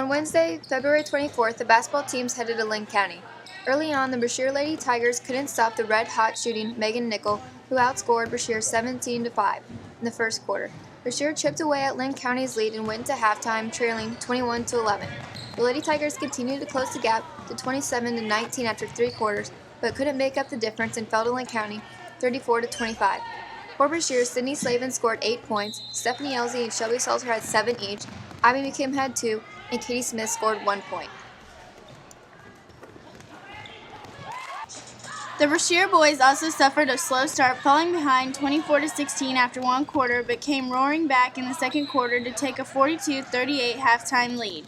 On Wednesday, February 24th, the basketball teams headed to Lynn County. Early on, the Brashear Lady Tigers couldn't stop the red-hot shooting Megan Nickel, who outscored Brashear 17-5 in the first quarter. Brashear chipped away at Lynn County's lead and went to halftime, trailing 21-11. The Lady Tigers continued to close the gap to 27-19 after 3 quarters, but couldn't make up the difference and fell to Lynn County 34-25. For Brashear, Sydney Slavin scored 8 points, Stephanie Elsie and Shelby Salter had 7 each, Abby McKim had 2, and Katie Smith scored 1 point. The Brashear boys also suffered a slow start, falling behind 24-16 after 1 quarter, but came roaring back in the second quarter to take a 42-38 halftime lead.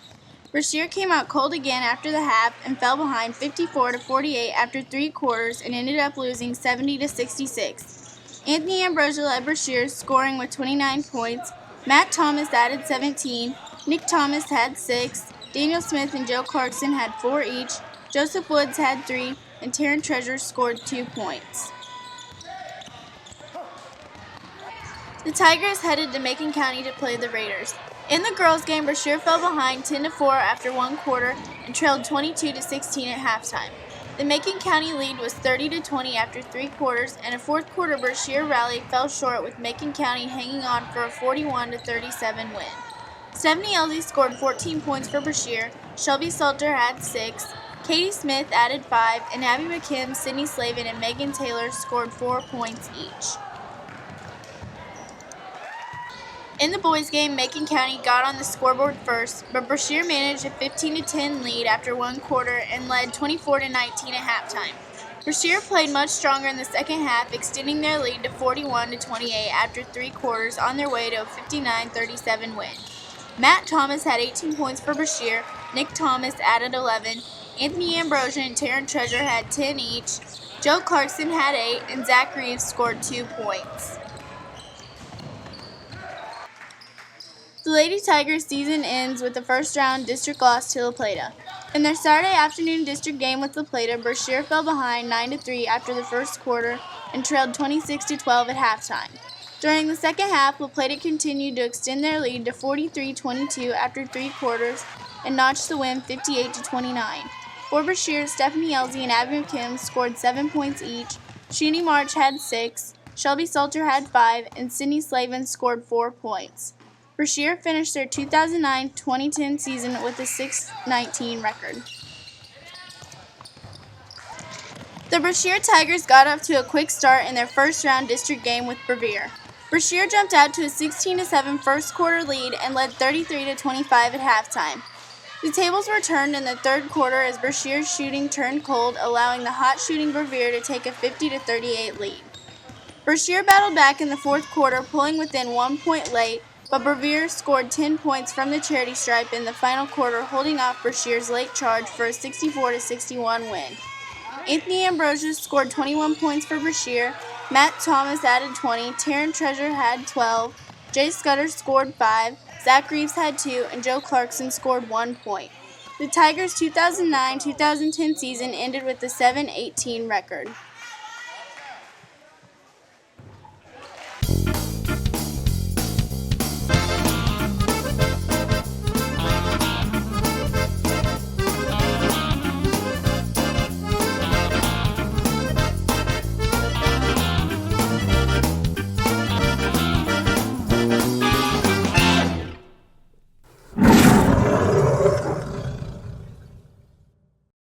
Brashear came out cold again after the half and fell behind 54-48 after 3 quarters and ended up losing 70-66. Anthony Ambrosia led Brashear, scoring with 29 points. Matt Thomas added 17. Nick Thomas had 6. Daniel Smith and Joe Clarkson had 4 each. Joseph Woods had 3. And Taryn Treasure scored 2 points. The Tigers headed to Macon County to play the Raiders. In the girls' game, Brashear fell behind 10-4 after 1 quarter and trailed 22-16 at halftime. The Macon County lead was 30-20 after 3 quarters, and a 4th quarter Brashear rally fell short with Macon County hanging on for a 41-37 win. Stephanie Elsie scored 14 points for Brashear, Shelby Salter had 6, Katie Smith added 5, and Abby McKim, Sydney Slavin, and Megan Taylor scored 4 points each. In the boys' game, Macon County got on the scoreboard first, but Brashear managed a 15-10 lead after 1 quarter and led 24-19 at halftime. Brashear played much stronger in the second half, extending their lead to 41-28 after 3 quarters on their way to a 59-37 win. Matt Thomas had 18 points for Brashear, Nick Thomas added 11, Anthony Ambrosia and Taryn Treasure had 10 each, Joe Clarkson had 8, and Zach Reeves scored 2 points. The Lady Tigers season ends with the first-round district loss to La Plata. In their Saturday afternoon district game with La Plata, Brashear fell behind 9-3 after the first quarter and trailed 26-12 at halftime. During the second half, La Plata continued to extend their lead to 43-22 after 3 quarters and notched the win 58-29. For Brashear, Stephanie Elsie and Abby McKim scored 7 points each, Sheenie March had 6, Shelby Salter had 5, and Sydney Slavin scored 4 points. Brashear finished their 2009-2010 season with a 6-19 record. The Brashear Tigers got off to a quick start in their first-round district game with Brevere. Brashear jumped out to a 16-7 first-quarter lead and led 33-25 at halftime. The tables were turned in the third quarter as Brashear's shooting turned cold, allowing the hot-shooting Brevere to take a 50-38 lead. Brashear battled back in the fourth quarter, pulling within 1 point late, but Brevere scored 10 points from the charity stripe in the final quarter, holding off Brashear's late charge for a 64-61 win. Anthony Ambrosia scored 21 points for Brashear, Matt Thomas added 20, Taryn Treasure had 12, Jay Scudder scored 5, Zach Reeves had 2, and Joe Clarkson scored 1 point. The Tigers' 2009-2010 season ended with a 7-18 record.